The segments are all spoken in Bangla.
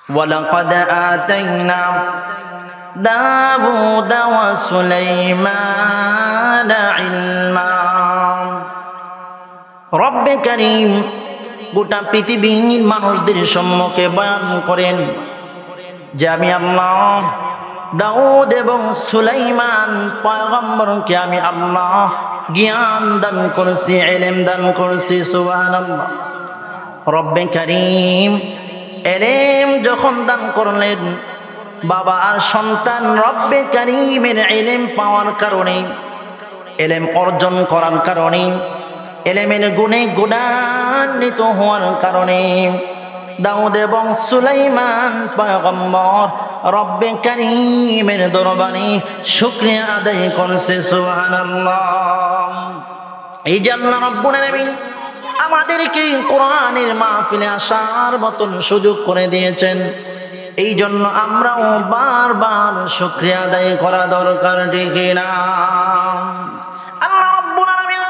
ওয়ালাকাদ আতাইনা দাউদ ওয়া সুলাইমানা ইলমা। রব্বে কারীম গোটা পৃথিবীর মানুষদের সম্মুখে বয়ান করেন যে আমি আল্লাহ দাউদ এবং সুলাইমান পয়গম্বরকে আমি আল্লাহ জ্ঞান দান করেছি, ইলম দান করেছি। সুবহানাল্লাহ। রব্বে কারীম ইলম যখন দান করলেন, বাবা আর সন্তান রব্বে কারীমের ইলম পাওয়ার কারণে, ইলম অর্জন করার কারণে, ইলমের গুণে গুণান্বিত হওয়ার কারণে দাউদ এবং সুলাইমান পয়গম্বর রব্বে কারীমের দরবারে শুকরিয়া আদায় করছে। সুবহানাল্লাহ। এই জন্য রব্বুল আলামিন আমাদেরকে কোরআনের মাহফিলে আসার মতন সুযোগ করে দিয়েছেন। এই জন্য আমরাও বারবার শুকরিয়া আদায় করা দরকার, ঠিক না? আল্লাহ রব্বুল আলামিন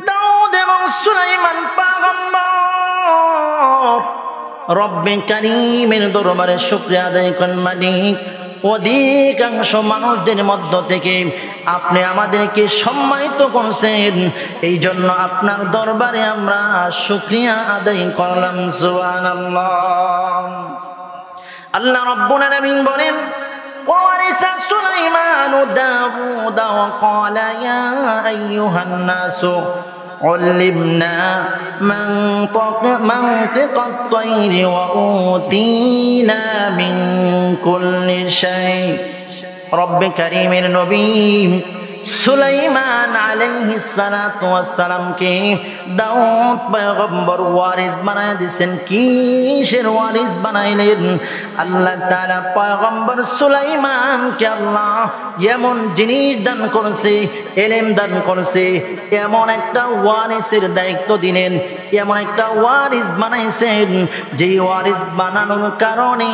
দাউদ এবং সুলাইমান পয়গম্বর রব্বে কারীমের দরবারে শুকরিয়া আদায় করেন। মালিক, অধিকাংশ মানুষদের মধ্য থেকে আপনি আমাদেরকে সম্মানিত করছেন, এই জন্য আপনার দরবারে আমরা শুকরিয়া আদায় করলাম। সুবহানাল্লাহ। আল্লাহ রাব্বুল আলামিন বলেন, ওয়ারিসা সুলাইমানু দাউদা ওয়া ক্বালা ইয়া আইয়ুহান নাসু علمنا منطق الطير وأوتينا من كل شيء। رب كريم النبي সুলাইমান আলাইহিস সালাতু ওয়াস সালামকে দাউদ পয়গম্বর ওয়ারিস বানায় দিয়েছেন। কিসের ওয়ারিস বানাইলেন? আল্লাহ তাআলা পয়গম্বর সুলাইমানকে আল্লাহ এমন জিনিস দান করেছে, ইলম দান করেছে, এমন একটা ওয়ারিসের দায়িত্ব দিলেন, এমন একটা ওয়ারিস বানাইছেন যেই ওয়ারিস বানানোর কারণে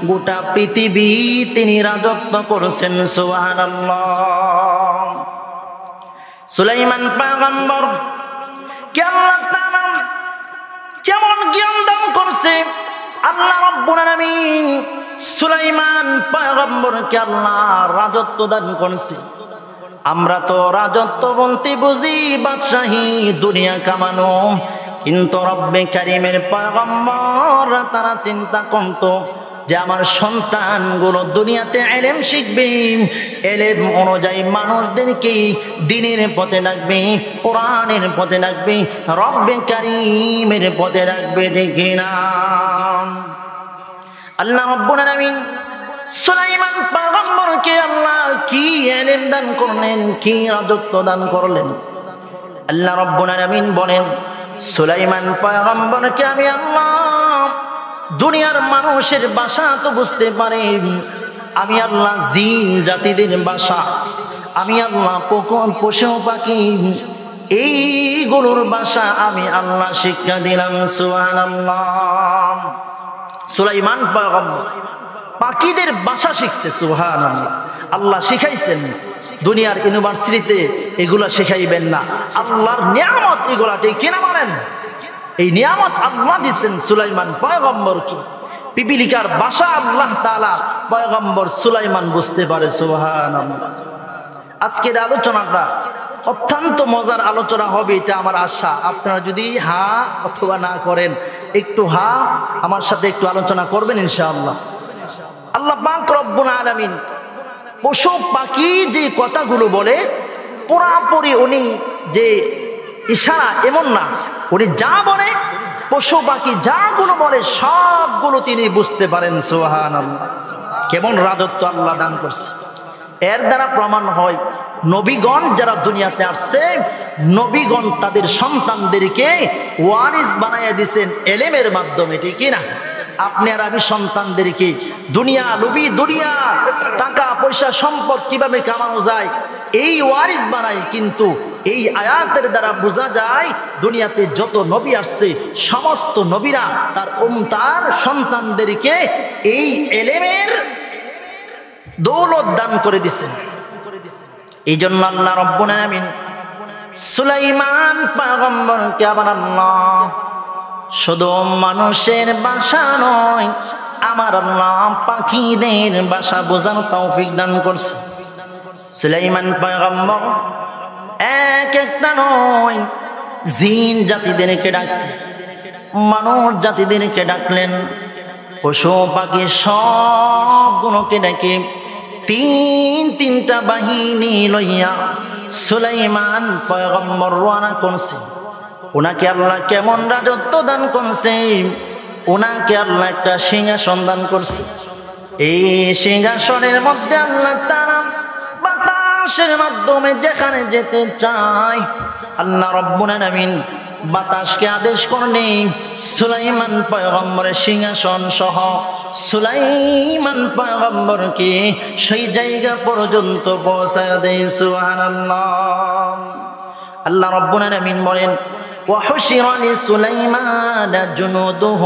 গোটা পৃথিবী তিনি রাজত্ব করেছেন। সুবহানাল্লাহ। সুলাইমান পয়গম্বর কে আল্লাহ তাআলা কেমন জ্ঞান দান করছে? আল্লাহ রাব্বুল আলামিন সুলাইমান পয়গম্বরকে আল্লাহ রাজত্ব দান করছে। আমরা তো রাজত্ব বলতে বুঝি বাদশাহী, দুনিয়া কামানো, কিন্তু রব্বে কারীমের পয়গম্বর তারা চিন্তা করতো যে আমার সন্তানগুলো দুনিয়াতে ইলম শিখবে, ইলম অনুযায়ী মানুষদেরকে দ্বীনের পথে ডাকবে, কোরআনের পথে ডাকবে, রব্বে কারীমের পথে ডাকবে, ঠিক না? আল্লাহ রাব্বুল আলামিন সুলাইমান পয়গম্বরকে আল্লাহ কি ইলম দান করলেন, কি রাজত্ব দান করলেন? আল্লাহ রাব্বুল আলামিন বলেন, সুলাইমান পয়গম্বরকে আমি আল্লাহ দুনিয়ার মানুষের ভাষা তো বুঝতে পারে, আমি আল্লাহ জিন জাতিদের ভাষা, আমি আল্লাহ পশু পাখি এইগুলোর ভাষা আমি আল্লাহ শিক্ষা দিলাম। সুবহানাল্লাহ। সুলাইমান পয়গম্বর পাখিদের ভাষা শিখছে। সুবহানাল্লাহ। আল্লাহ শিখাইছেন। দুনিয়ার ইউনিভার্সিটিতে এগুলা শিখাইবেন না, আল্লাহর নিয়ামত এগুলা, ঠিক কিনা বলেন? এই নিয়ামত আল্লাহ দিচ্ছেন সুলাইমান পয়গম্বরকে। পিপিলিকার ভাষা আল্লাহ তাআলা পয়গম্বর সুলাইমান বুঝতে পারে। সুবহানাল্লাহ। আজকের আলোচনাটা অত্যন্ত মজার আলোচনা হবে, এটা আমার আশা। আপনারা যদি হা অথবা না করেন, একটু হা আমার সাথে একটু আলোচনা করবেন ইনশাআল্লাহ। আল্লাহ পাক রব্বুল আলামিন পশু পাখি যে কথাগুলো বলে পুরাপুরি উনি যে ইশারা এমন না, উনি যা বলে পশু পাখি যাগুলো বলে সবগুলো তিনি বুঝতে পারেন। সুবহানাল্লাহ। কেমন রাজত্ব আল্লাহ দান করছে। এর দ্বারা প্রমাণ হয় নবীগণ যারা দুনিয়াতে আসছে, নবীগণ তাদের সন্তানদেরকে ওয়ারিস বানাইয়া দিয়েছেন ইলমের মাধ্যমে, ঠিক না? আপনি আর আমি সন্তানদেরকে দুনিয়া লুবি, দুনিয়া টাকা পয়সা সম্পদ কিভাবে কামানো যায় এই ওয়ারিস বানাই। কিন্তু এই আয়াতের দ্বারা বোঝা যায় দুনিয়াতে যত নবী আসছে সমস্ত নবীরা তার সন্তানদেরকে এই ইলমের দৌলত দান করে দিয়েছেন। এই জন্য আল্লাহ রাব্বুল আলামিন সুলাইমান পয়গম্বরকে আবার আল্লাহ শুধু মানুষের বাসা নয়, আমার আল্লাহ পাখিদের বাসা বোঝার তৌফিক দান করছে। সুলাইমান পয়গম্বর এক একটা নয়, জিন জাতিদেরকে ডাকছে, মানুষ জাতিদেরকে ডাকলেন, পশু পাখি সবগুলোকে ডেকে তিনটা বাহিনী লইয়া সুলাইমান পয়গম্বর রওনা করছে। ওনাকে আল্লাহ কেমন রাজত্ব দান করছে, ওনাকে আল্লাহ একটা সিংহাসন দান করছে। এই সিংহাসনের মধ্যে আল্লাহ তাআলা বাতাসের মাধ্যমে যেখানে যেতে চায়, আল্লাহ রাব্বুল আলামিন বাতাসকে আদেশ করলেন সুলাইমান পয়গম্বরের সিংহাসন সহ সুলাইমান পয়গম্বরকে সেই জায়গা পর্যন্ত পৌঁছায় দেয়। সুবহানাল্লাহ। আল্লাহ রাব্বুল আলামিন বলেন, وحشر لسليمان جنوده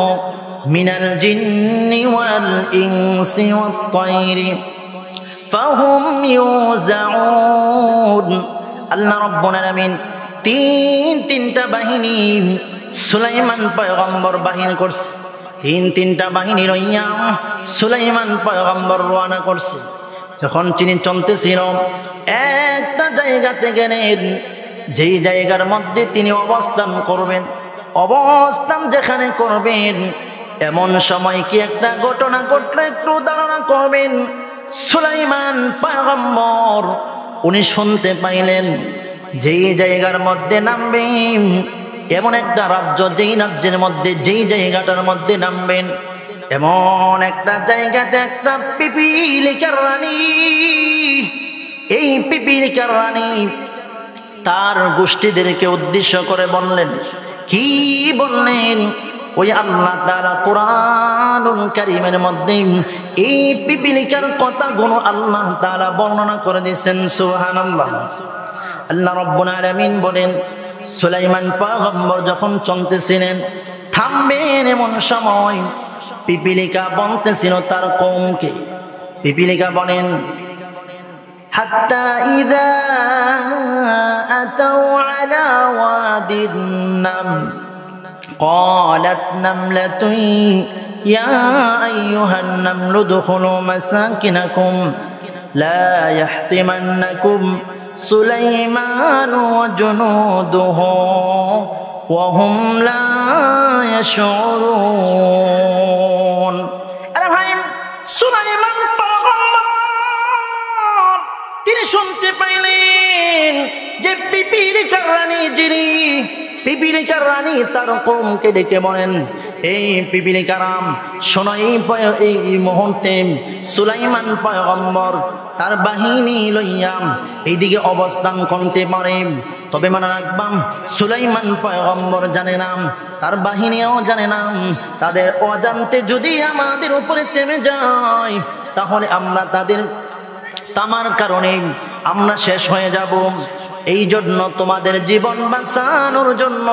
من الجن والإنس والطير فهم يوزعون। আল্লাহ রাব্বুল আলামিন তিনটা বাহিনী সুলাইমান পয়গম্বর বাহিনী করছে। তিনটা বাহিনী লইয়া সুলাইমান পয়গম্বর রওনা করছে। যখন তিনি চলতেছিল একটা জায়গাতে গেলেন, যেই জায়গার মধ্যে তিনি অবস্থান করবেন, অবস্থান যেখানে করবেন, এমন সময় কি একটা ঘটনা ঘটলে একটু ধারণা করবেন। সুলাইমান পয়গম্বর উনি শুনতে পাইলেন যেই জায়গার মধ্যে নামবেন, এমন একটা রাজ্য, যেই রাজ্যের মধ্যে যেই জায়গাটার মধ্যে নামবেন, এমন একটা জায়গাতে একটা পিপিলিকার রানী, এই পিপিলিকার রানী তার গোষ্ঠীদেরকে উদ্দেশ্য করে বললেন, কি বললেন? ওই আল্লাহ তাআলা কুরআনুল কারীমের মধ্যে এই পিপিলিকার কথাগুলো আল্লাহ তাআলা বর্ণনা করে দিয়েছেন। সুবহানাল্লাহ। আল্লাহ রাব্বুল আলামিন বলেন, সুলাইমান পয়গম্বর যখন চলতেছিলেন, থামবেন এমন সময় পিপিলিকা বলতেছিল তার কওমকে। পিপিলিকা বলেন, হাত্তা ইযা আতাউ আলা ওয়াদিন নাম قالت نملة يا أيها النمل ادخلوا مساكنكم لا يحطمنكم سليمان وجنوده وهم لا يشعرون। আরে ভাই, সুলাইমান পয়গম্বর তিনি শুনতে পাইলেন যে পিপিলিকার রানী, যিনি পিপিলিকার রানী তার কওমকে ডেকে বলেন, এই পিপিলিকারাম শোনো, এই মুহূর্তে সুলাইমান পয়গম্বর তার বাহিনী লইয়া এইদিকে অবস্থান করতে পারে। তবে মনে রাখবাম, সুলাইমান পয়গম্বর জানে না, তার বাহিনীও জানে না, তাদের অজান্তে যদি আমাদের উপরে থেমে যায়, তাহলে আমরা তাদের তামার কারণে আমরা শেষ হয়ে যাব। এই জন্য তোমাদের জীবন বাঁচানোর জন্য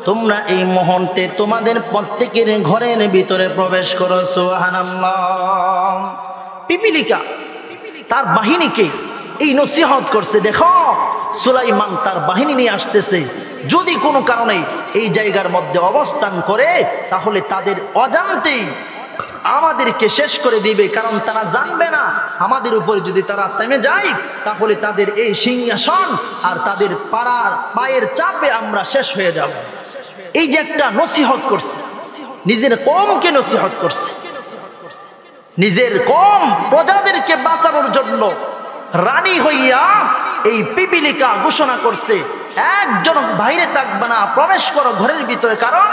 তোমরা এই মুহূর্তে তোমাদের প্রত্যেকের ঘরের ভিতরে প্রবেশ করো। সুবহানাল্লাহ। পিপিলিকা তার বাহিনীকে এই নসিহত করছে, দেখো সুলাইমান তার বাহিনী নিয়ে আসতেছে, যদি কোনো কারণে এই জায়গার মধ্যে অবস্থান করে তাহলে তাদের অজান্তেই আমাদেরকে শেষ করে দিবে, কারণ তারা জানবে না আমাদের উপরে যদি তারা থেমে যায় তাহলে তাদের এই সিংহাসন আর তাদের পায়ের চাপে আমরা শেষ হয়ে যাব। এই যে একটা নসিহত করছে, নিজের কওমকে নসিহত করছে, নিজের কওম প্রজাদেরকে বাঁচানোর জন্য রানী হইয়া এই পিপিলিকা ঘোষণা করছে, একজন বাইরে থাকবে না, প্রবেশ করো ঘরের ভিতরে, কারণ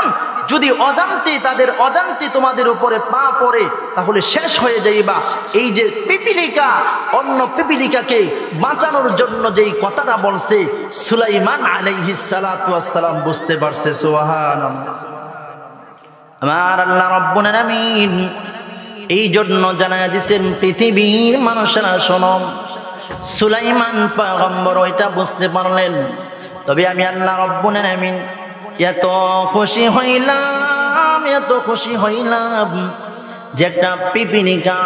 যদি অজান্তে তাদের অজান্তে তোমাদের উপরে পা পড়ে তাহলে শেষ হয়ে যাইবা। এই যে পিপিলিকা অন্য পিপিলিকাকে বাঁচানোর জন্য যেই কথাটা বলছে, সুলাইমান আলাইহিস সালাতু ওয়াস সালাম বুঝতে পারছে। সুবহানাল্লাহ। আমার আল্লাহ রাব্বুল আলামিন এই জন্য জানায়া দিয়েছেন, পৃথিবীর মানুষেরা শোনো, সুলাইমান পয়গম্বর ওইটা বুঝতে পারলেন, তবে আমি আল্লাহ রাব্বুল আলামিন এত খুশি হইলাম যে একটা পিপিলিকা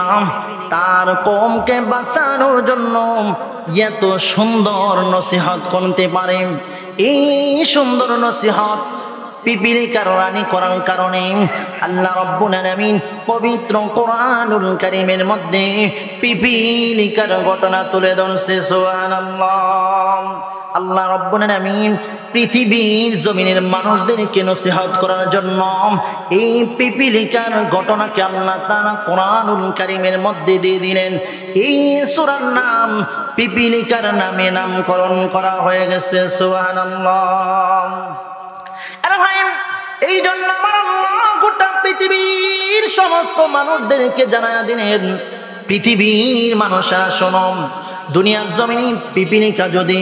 তার কওমকে বাঁচানোর জন্য এত সুন্দর নসিহত করতে পারে। এই সুন্দর নসিহত পিপিলিকার রানী করার কারণে আল্লাহ রাব্বুল আলামিন পবিত্র কোরআনুল কারীমের মধ্যে পিপিলিকার ঘটনা তুলে ধরছে। সুবহানাল্লাহ। আল্লাহ রাব্বুল আলামিন পৃথিবীর জমিনের মানুষদেরকে নসিহত করার জন্য এই পিপিলিকার ঘটনাকে আল্লাহ তাআলা কোরআনুল কারীমের মধ্যে দিয়ে দিলেন। এই সূরার নাম পিপিলিকার নামে নামকরণ করা হয়ে গেছে। সুবহানাল্লাহ। আরে ভাই, এই জন্য আমার আল্লাহ গোটা পৃথিবীর সমস্ত মানুষদেরকে জানায়া দিলেন, পৃথিবীর মানুষরা শোনো, দুনিয়ার জমিনে পিপিলিকা যদি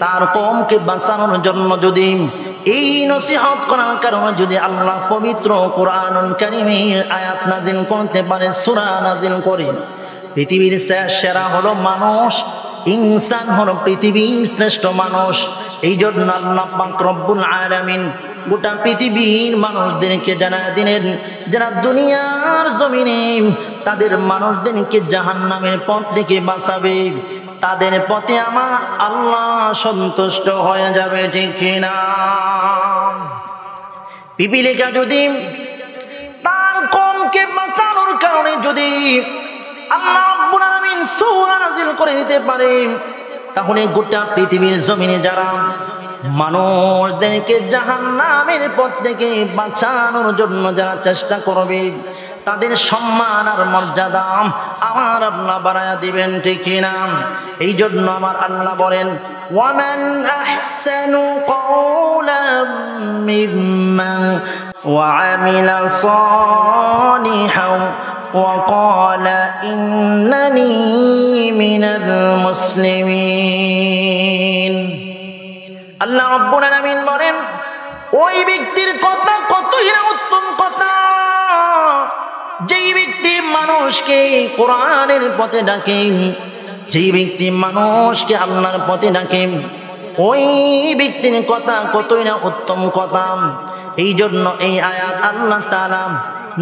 তার কওমকে বাঁচানোর জন্য যদি এই নসিহত করার কারণে যদি আল্লাহ পবিত্র কোরআনুল কারীমের আয়াত নাজিল করতে পারে, সূরা নাজিল করে, পৃথিবীর সেরা হলো মানুষ, ইনসান হলো পৃথিবীর শ্রেষ্ঠ মানুষ। এই জন্য আল্লাহ পাক রব্বুল আলামিন গোটা পৃথিবীর মানুষদেরকে জানায়া দিলেন, যারা দুনিয়ার জমিনে তাদের মানুষদেরকে জাহান্নামের পথ থেকে বাঁচাবে, তাদের পথে আমার আল্লাহ সন্তুষ্ট হয়ে যাবে। ঠিক কিনা? পিপিলিকা যদি তার কওমকে বাঁচানোর কারণে যদি আল্লাহ রাব্বুল আলামিন সূরা নাযিল করে দিতে পারে, তাহলে গোটা পৃথিবীর জমিনে যারা মানুষদেরকে জাহান্নামের পথ থেকে বাঁচানোর জন্য যারা চেষ্টা করবে, তাদের সম্মান আর মর্যাদা আমার আল্লাহ বাড়ায়া দিবেন। ঠিক না? এই জন্য আমার আল্লাহ বলেন, ওয়ামান আহসানু কওলাম মিম্মান ওয়াআমিলা সালিহান ওয়া ক্বালা ইন্নানী মিনাল মুসলিমিন। আল্লাহ রাব্বুল আলামিন বলেন, ওই ব্যক্তির কথা কতই না উত্তম কথা, যেই ব্যক্তি মানুষকে কোরআনের পথে ডাকে, যেই ব্যক্তি মানুষকে আল্লাহর পথে ডাকে, ওই ব্যক্তির কথা কতই না উত্তম কথা। এই জন্য এই আয়াত আল্লাহ তাআলা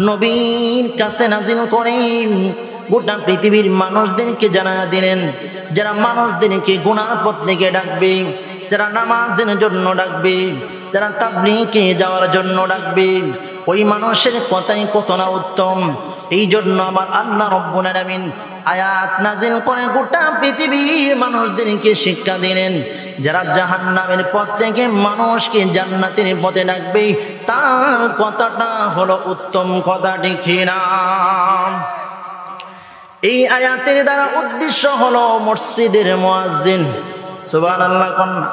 নবীর কাছে নাজিল করেন, গোটা পৃথিবীর মানুষদেরকে জানায়া দিলেন, যারা মানুষদেরকে গুনার পথ থেকে ডাকবে, যারা নামাজের জন্য ডাকবে, যারা তাবলীগে যাওয়ার জন্য ডাকবে, ওই মানুষের কথাই কত না উত্তম। এই জন্য আমার আল্লাহ রাব্বুল আলামিন আয়াত নাজিল করে গোটা পৃথিবীর মানুষদেরকে শিক্ষা দিলেন, যারা জাহান্নামের পথ থেকে মানুষকে জান্নাতের পথে ডাকবে, তার কথাটা হলো উত্তম কথা। ঠিক না? এই আয়াতের দ্বারা উদ্দেশ্য হলো মসজিদের মুয়াজ্জিন, সুবহানাল্লাহ কন্যা,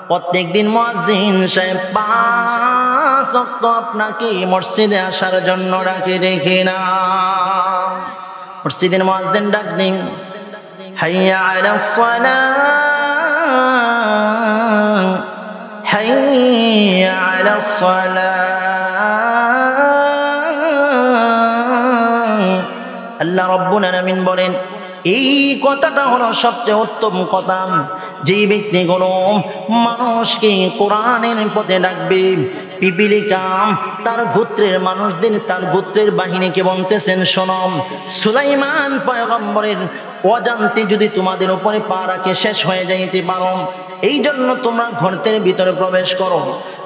প্রত্যেক দিন মুয়াজ্জিন সাহেব 5 ওয়াক্ত আপনাকে মসজিদে আসার জন্য ডাকে। দেখে না? মসজিদের মুয়াজ্জিন ডাক দিন, হাইয়া আলাস সালাহ, হাইয়া আলাস সালাহ। আল্লাহ রাব্বুল আলামিন বলেন, এই কথাটা হলো সবচেয়ে উত্তম কথা। যেই ব্যক্তিগুলো মানুষকে কোরআনের পথে ডাকবে, পিপিলিকা তার গোত্রের মানুষদের, তার গোত্রের বাহিনীকে বলতেছেন, শোনো, সুলাইমান পয়গম্বরের অজান্তে যদি তোমাদের উপরে পা রাখে শেষ হয়ে যাইতে পারো, এই জন্য তোমরা ঘরের ভিতরে প্রবেশ করো।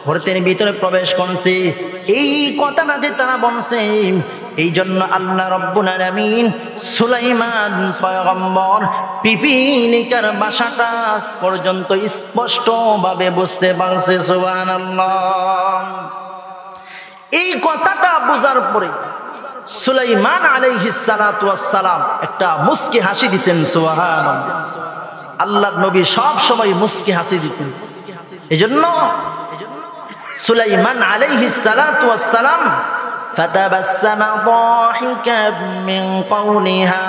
ঘরের ভিতরে প্রবেশ করছে, এই কথাটা যে তারা বলছে, এই জন্য আল্লাহ রাব্বুল আলামিন সুলাইমান পয়গম্বর পিপিলিকার ভাষাটা পর্যন্ত স্পষ্টভাবে বুঝতে পারছে। সুবহানাল্লাহ। এই কথাটা বোঝার পরে সুলাইমান আলাইহিস সালাতু ওয়াস সালাম একটা মুস্কি হাসি দিতেন। সুবহানাল্লাহ। আল্লাহর নবী সব সময় মুস্কি হাসি দিতেন। এজন্য সুলাইমান আলাইহিস সালাতু ওয়াস সালাম فتبسم ضاحكا من قولها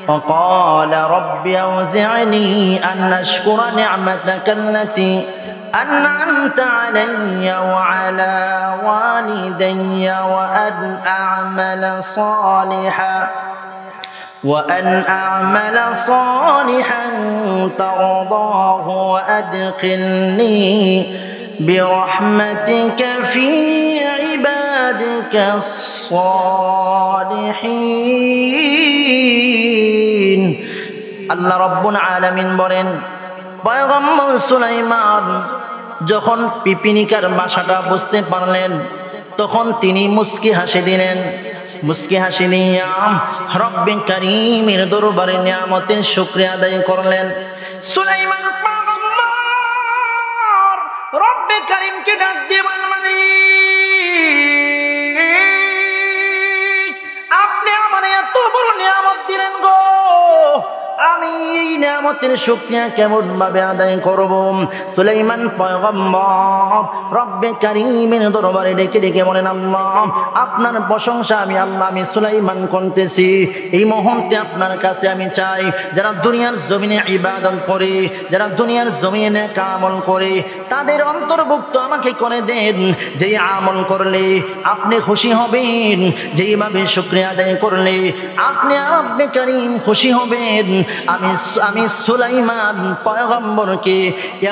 وقال رب أوزعني أن أشكر نعمتك التي أنعمت علي وعلى والدي وأن أعمل صالحا ترضاه وأدخلني برحمتك في عبادك الصالحين। আল্লাহ রাব্বুল আলামিন বলেন, পয়গম্বর সুলাইমান যখন পিপিলিকার ভাষাটা বুঝতে পারলেন তখন তিনি মুস্কি হাসি দিলেন। মুস্কি হাসি দিয়া রব্বে কারীমের দরবারে নিয়ামতের শুকরিয়া আদায় করলেন। সুলাইমান পয়গম্বর রব্বে কারীমকে ডাক দিয়ে বললেন, আপনি আমার এত বড় নিয়ামত দিলেন গো, আমি এই নিয়ামতের শুকরিয়া কেমন ভাবে আদায় করব? সুলাইমান পয়গম্বর রব্বে কারীমের দরবারে ডেকে ডেকে বলেন, আল্লাহ আপনার প্রশংসা আমি সুলাইমান করতেছি। এই মুহূর্তে আপনার কাছে আমি চাই, যারা দুনিয়ার জমিনে ইবাদত করে, যারা দুনিয়ার জমিনে নেক আমল করে, তাদের অন্তর্ভুক্ত আমাকে করে দেন। যেই আমল করলে আপনি খুশি হবেন, যেইভাবে শুকরিয়া আদায় করলে আপনি রব্বে কারীম খুশি হবেন, আমি সুলাইমান পয়গম্বরকে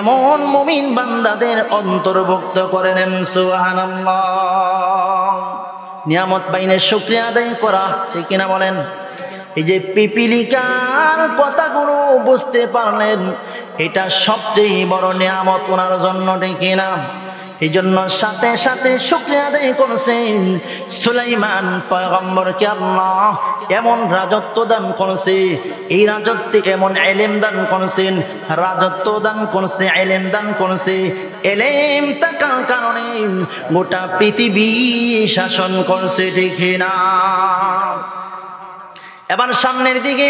এমন মুমিন বান্দাদের অন্তর্ভুক্ত করে নেন। সুবহানাল্লাহ। নিয়ামত পাইলে শুকরিয়া আদায় করা, ঠিক কিনা বলেন? এই যে পিপিলিকার কথাগুলো বুঝতে পারলেন, এটা সবচেয়ে বড় নিয়ামত ওনার জন্য, ঠিক কিনা? এই জন্য সাথে সাথে শুকরিয়া আদায় করছেন। সুলাইমান পয়গম্বরকে আল্লাহ এমন রাজত্ব দান করছে, এই রাজত্বে এমন ইলম দান করছেন, রাজত্ব দান করছে, ইলম দান করছে। ইলম থাকার কারণে গোটা পৃথিবী শাসন করছে, ঠিক না? এবার সামনের দিকে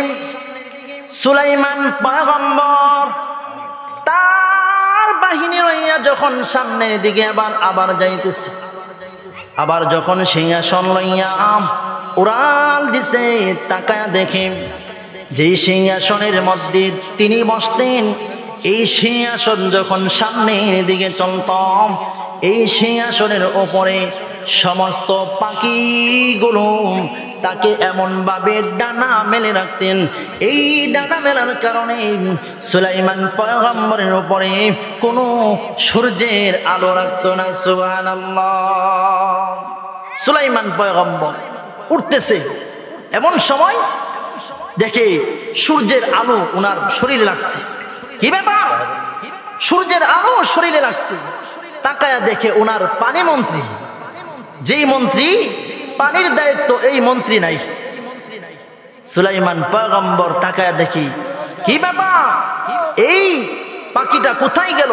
সুলাইমান পয়গম্বর তার বাহিনী লইয়া যখন সামনের দিকে আবার যাইতেছে, আবার যখন সিংহাসন লইয়া উড়াল দিছে, তাকায়া দেখে যেই সিংহাসনের মধ্যে তিনি বসতেন, এই সিংহাসন যখন সামনের দিকে চলত, এই সিংহাসনের ওপরে সমস্ত পাখিগুলো তাকে এমনভাবে ডানা মেলে রাখতেন। এই ডানা মেলার কারণে সুলাইমান পয়গম্বরের উপরে কোনো সূর্যের আলো রাখত না। সুবহানাল্লাহ। সুলাইমান পয়গম্বর উঠতেছে, এমন সময় দেখে সূর্যের আলো ওনার শরীরে লাগছে। কি ব্যাপার? সূর্যের আলো শরীরে লাগছে। তাকায়া দেখে ওনার পানি মন্ত্রী, যেই মন্ত্রী পানির দায়িত্ব, এই মন্ত্রী নাই। সুলাইমান পয়গম্বর তাকায়া দেখি, কি ব্যাপার, এই পাখিটা কোথায় গেল?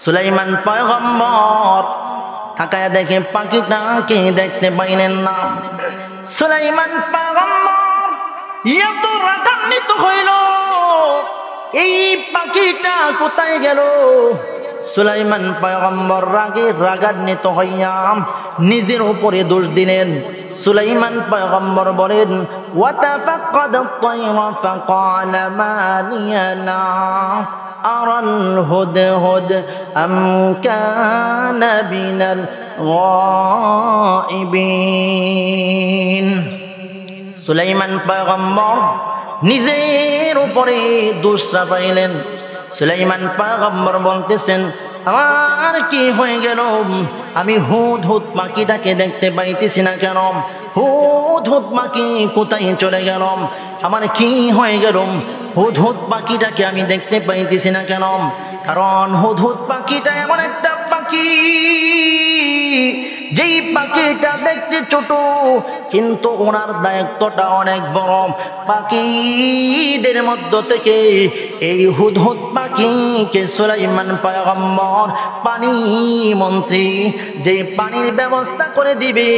সুলাইমান পয়গম্বর তাকায়া দেখে পাখিটাকে দেখতে পাইলেন না। সুলাইমান পয়গম্বর এত রাগান্বিত হইল, এই পাখিটা কোথায় গেল? সুলাইমান পয়গম্বর রাগান্বিত হইয়া নিজের উপরে দোষ দিলেন। সুলাইমান পয়গম্বর বলেন, ওয়াতাফাক্কাদা আত-তায়রা ফাকালা মা লিয়া লা আরাল হুদহুদ আম কানা বিনাল গায়িবিন। সুলাইমান পয়গম্বর নিজের উপরে দোষ চাপাইলেন। সুলাইমান পয়গম্বর বলতেছেন, আমার কি হয়ে গেল? আমি হুদহুদ পাখিটাকে দেখতে পাইতেছি না কেন? হুদহুদ পাখি কোথায় চলে গেল? আমার কি হয়ে গেল? হুদহুদ পাখিটাকে আমি দেখতে পাইতেছি না কেন? কারণ হুদহুদ পাখিটা এমন একটা পাখি, যেই পাখিটা দেখতে ছোট কিন্তু ওনার দায়িত্বটা অনেক বড়। পাখিদের মধ্য থেকে এই হুদহুদ পাখিকে সুলাইমান পয়গম্বর পানি মন্ত্রী, যে পানির ব্যবস্থা করে দিবে,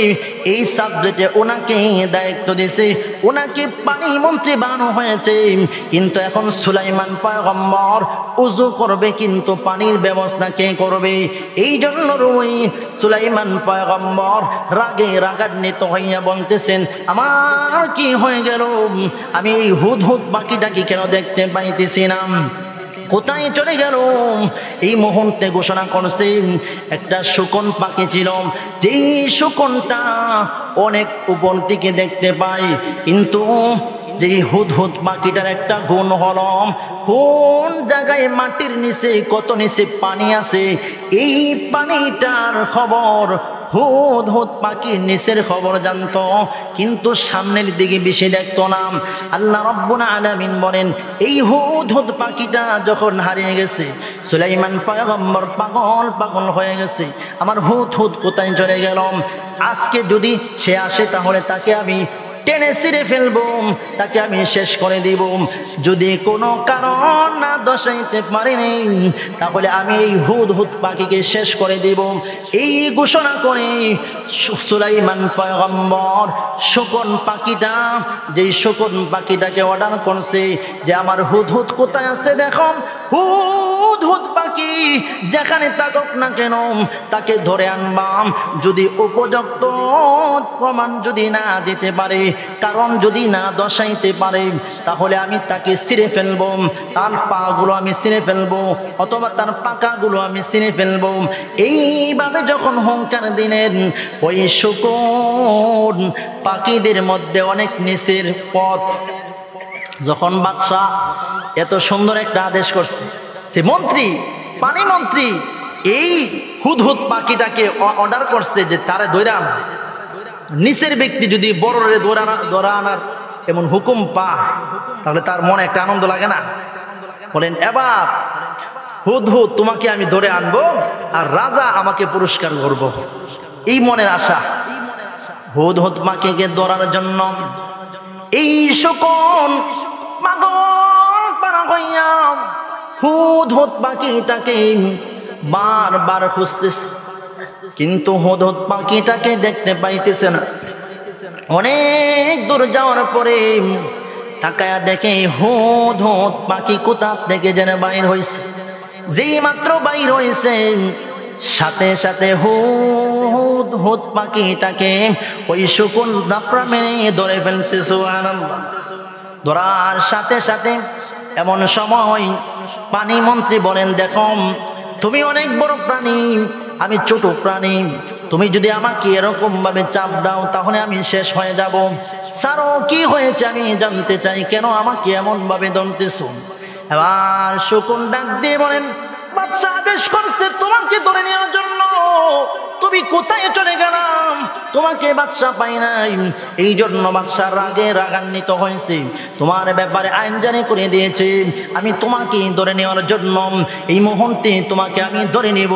এই সাবজেক্টে ওনাকে দায়িত্ব দিয়েছে, ওনাকে পানি মন্ত্রী বানানো হয়েছে। কিন্তু এখন সুলাইমান পয়গম্বর উযু করবে, কিন্তু পানির ব্যবস্থা কে করবে? এই জন্য সুলাইমান পয়গম্বর রাগান্বিত হইয়া বলতেছেন, আমার কি হয়ে গেল? আমি এই হুদহুদ পাখিটাকে কেন দেখতে পাইতেছি না? কোথায় চলে গেল? এই মুহূর্তে ঘোষণা করছে, একটা শকুন পাখি ছিল, যেই শকুনটা অনেক উপর দিকে দেখতে পায়, কিন্তু যেই হুদহুদ পাখিটার একটা গুণ হলো, কোন জায়গায় মাটির নিচে কত নিচে পানি আছে, এই পানিটার খবর হুদহুদ পাখির নিচের খবর জানতো, কিন্তু সামনের দিকে বেশি দেখতো না। আল্লাহ রাব্বুল আলামিন বলেন, এই হুদহুদ পাখিটা যখন হারিয়ে গেছে, সুলাইমান পয়গম্বর পাগল পাগল হয়ে গেছে, আমার হুদ হুদ কোথায় চলে গেল? আজকে যদি সে আসে তাহলে তাকে আমি টেনে ছিঁড়ে ফেলবো, তাকে আমি শেষ করে দিব। যদি কোনো কারণ না দশাইতে পারিনি তাহলে আমি এই হুদ হুদ পাখিকে শেষ করে দিব। এই ঘোষণা করে সুলাইমান পয়গম্বর শকুন পাখিটা, যেই শকুন পাখিটাকে অর্ডার করছে যে আমার হুদ হুদ কোথায় আছে দেখো, হুদ হুদ পাখি যেখানে থাকুক না কেন তাকে ধরে আনবাম। যদি উপযুক্ত প্রমাণ যদি না দিতে পারে, কারণ যদি না দর্শাইতে পারে, তাহলে আমি তাকে ছিঁড়ে ফেলবো, তার পাগুলো আমি ছিঁড়ে ফেলবো, অথবা তার পাকাগুলো আমি ছিঁড়ে ফেলবো। এইভাবে যখন হুঙ্কার দিলেন, ওই শকুন পাখিদের মধ্যে অনেক নিচের পথ, যখন বাদশা এত সুন্দর একটা আদেশ করছে, সে মন্ত্রী, পানি মন্ত্রী এই হুদহুদ পাখিটাকে অর্ডার করছে যে তারে ধরে আনা, নিচের ব্যক্তি যদি বড়রে ধরা আনার এমন হুকুম পা, তাহলে তার মনে একটা আনন্দ লাগে না? বলেন এবার হুদহুদ তোমাকে আমি ধরে আনবো আর রাজা আমাকে পুরস্কার করব, এই মনের আশা। হুদহুদ পাখিকে ধরার জন্য এই শকুন পাগল পারা হইয়া হুদহুদ পাখিটাকে বারবার খুঁজতেছে, কিন্তু হুদহুদ পাখিটাকে দেখতে পাইতেছে না। অনেক দূর যাওয়ার পরে তাকায়া দেখে হুদহুদ পাখি কোথা থেকে যেন বাইর হয়েছে। যেই মাত্র বাইর হয়েছে সাথে সাথে হুদহুদ পাখিটাকে ওই শকুন দাপড়া মেরে ধরে ফেলছে। সুবহানাল্লাহ। ধরার সাথে সাথে এমন সময় পানি মন্ত্রী বলেন, দেখো তুমি অনেক বড় প্রাণী, আমি ছোট প্রাণী, তুমি যদি আমাকে এরকম ভাবে চাপ দাও তাহলে আমি শেষ হয়ে যাব। স্যারও কি হয়েছে আমি জানতে চাই, কেন আমাকে এমন ভাবে ধরতেছ? এবার শকুন ডাক দিয়ে বলেন, বাদশা আদেশ করছে তোমাকে ধরে নেওয়ার জন্য, তুমি কোথায় চলে গেলাম? তোমাকে বাদশা পাই নাই, এই জন্য বাদশা রাগে রাগান্বিত হয়েছে, তোমার ব্যাপারে আইন জারি করে দিয়েছে। আমি তোমাকে ধরে নেওয়ার জন্য এই মুহূর্তে তোমাকে আমি ধরে নেব,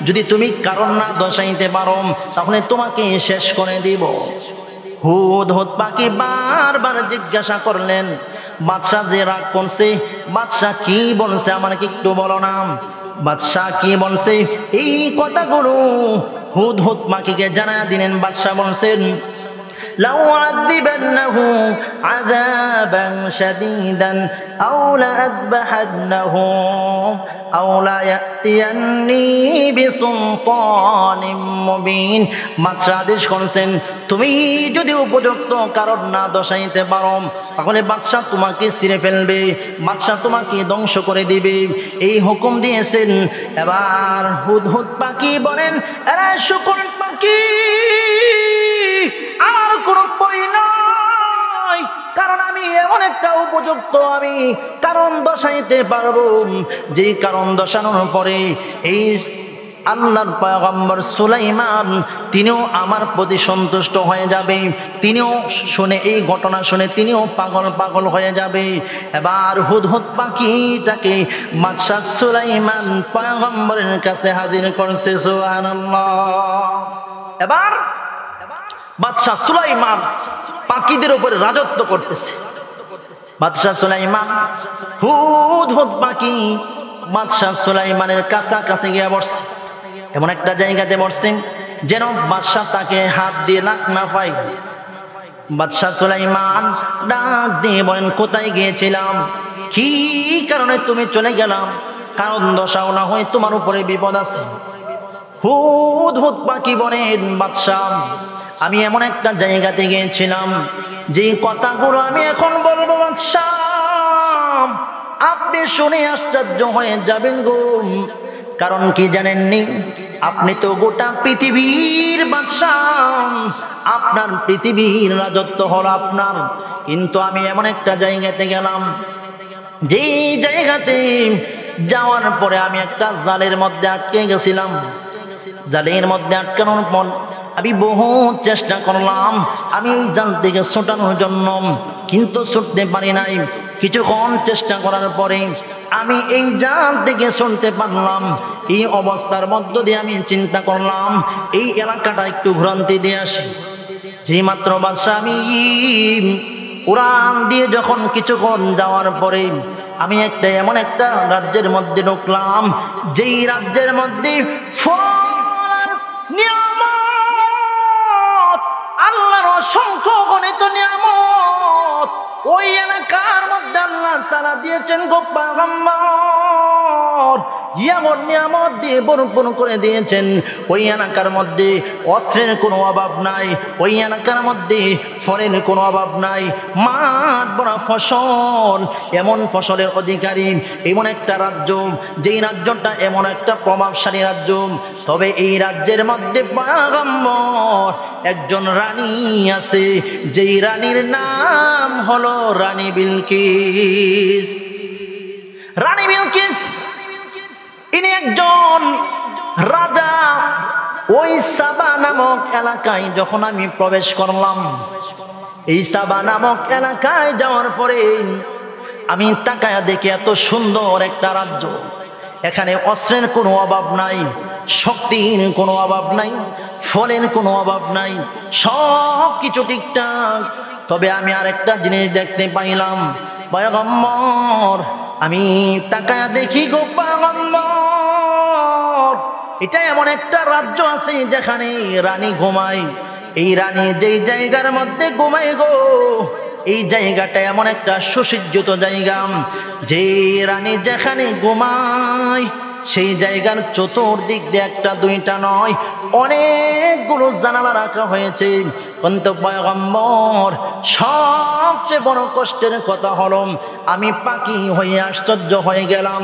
যদি তুমি কারণ না দশাইতে পারো তাহলে তোমাকে শেষ করে দিব। হুদহুদ পাখি বারবার জিজ্ঞাসা করলেন, বাদশা যে রাগ করছে, বাদশা কি বলছে আমাকে একটু বলো না? বাদশাহ কি বলছে এই কথাগুলো হুদহুদ পাখিকে জানা দিলেন। বাদশাহ বলছেন, লাউ আযিবান্নাহু আযাবান শাদীদান আও লাআযবাহান্নাহু আও লা ইয়াতিয়ান্নি বিসুলতানিম মুবিন। বাদশাহ আদেশ করেছেন, তুমি যদি উপযুক্ত কারণ না দশাইতে পারো তাহলে বাদশাহ তোমাকে ছিঁড়ে ফেলবে, বাদশাহ তোমাকে ধ্বংস করে দিবে, এই হুকুম দিয়েছেন। এবার হুদহুদ পাখি বলেন, এরা শকুন পাখি আমার কোনো বই নয়, কারণ আমি এমন একটা উপযুক্ত, আমি কারণ দশাইতে পারবো, যেই কারণ দশানোর পরে এই আল্লাহর পয়গম্বর সুলাইমান তিনিও আমার প্রতি সন্তুষ্ট হয়ে যাবে, তিনিও শুনে এই ঘটনা শুনে তিনিও পাগল পাগল হয়ে যাবে। এবার হুদহুদ পাখিটাকে বাদশা সুলাইমান পয়গম্বরের কাছে হাজির করছে। সুবহানাল্লাহ। এবার বাদশা সুলাইমান পাখিদের উপরে রাজত্ব করতেছে। বাদশা সুলাইমান হুদহুদ পাখি বাদশা সুলাইমানের কাছাকাছি গিয়ে বসছে, এমন একটা জায়গাতে বসছে যেন বাদশা তাকে হাত দিয়ে লাগ না পায়। বাদশা সুলাইমান ডাক দিয়ে বলেন, কোথায় গিয়েছিলাম, কি কারণে তুমি চলে গেলাম? কারণ দশাও না হয় তোমার উপরে বিপদ আছে। হুদহুদ পাখি বলেন, বাদশা আমি এমন একটা জায়গাতে গিয়েছিলাম যেই কথাগুলো আমি এখন বলবো বাদশা, আপনি শুনে আশ্চর্য হয়ে যাবেন গো। কারণ কি জানেননি? আপনি তো গোটা পৃথিবীর বাদশা, আপনার পৃথিবীর রাজত্ব হলো আপনার, কিন্তু আমি এমন একটা জায়গাতে গেলাম যেই জায়গাতে যাওয়ার পরে আমি একটা জালের মধ্যে আটকে গেছিলাম। জালের মধ্যে আটকানোর পর আমি বহু চেষ্টা করলাম আমি এই জাল থেকে ছোটানোর জন্য, কিন্তু ছুটতে পারি নাই। কিছুক্ষণ চেষ্টা করার পরে আমি এই জাল থেকে শুনতে পারলাম। এই অবস্থার মধ্য দিয়ে আমি চিন্তা করলাম এই এলাকাটা একটু ভ্রান্তি দিয়ে আসি। যেই মাত্র বাদশা আমি উড়ান দিয়ে যখন কিছুক্ষণ যাওয়ার পরে আমি এমন একটা রাজ্যের মধ্যে ঢুকলাম, যেই রাজ্যের মধ্যে ফল নিয়ামত, আল্লাহর অসংখ্য গণিত নিয়ামত ওই এলাকার মধ্যে আল্লাহ তাআলা দিয়েছেন গো পয়গম্বর। এমন নিয়ামত দিয়ে পরিপূর্ণ করে দিয়েছেন। ওই এলাকার মধ্যে অস্ত্রের কোনো অভাব নাই, ওই এলাকার মধ্যে ফলের কোনো অভাব নাই, মাঠ ভরা ফসল, এমন ফসলের অধিকারী এমন একটা রাজ্য, যেই রাজ্যটা এমন একটা প্রভাবশালী রাজ্য। তবে এই রাজ্যের মধ্যে পয়গম্বর একজন রানী আছে, যেই রানীর নাম হলো রানী বিলকিস। রানী বিলকিস ইনি একজন রাজা। ওই সাবা নামক এলাকায় যখন আমি প্রবেশ করলাম, এই সাবা নামক এলাকায় যাওয়ার পরে আমি তাকায়া দেখি এত সুন্দর একটা রাজ্য। এখানে অস্ত্রের কোনো অভাব নাই, শক্তির কোনো অভাব নাই, ফলের কোনো অভাব নাই, সব কিছু ঠিকঠাক। তবে আমি আরেকটা জিনিস দেখতে পাইলাম পয়গম্বর, আমি তাকায়া দেখি গো পয়গম্বর, এটা এমন একটা রাজ্য আছে যেখানে রানী ঘুমায়। এই রানী যেই জায়গার মধ্যে ঘুমায় গো, এই জায়গাটা এমন একটা সুসজ্জিত জায়গা, যে রানী যেখানে ঘুমায় সেই জায়গার চতুর্দিক দিয়ে একটা দুইটা নয় অনেকগুলো জানালা রাখা হয়েছে। কিন্তু পয়গম্বর সবচেয়ে বড় কষ্টের কথা হলো আমি পাখি হয়ে আশ্চর্য হয়ে গেলাম।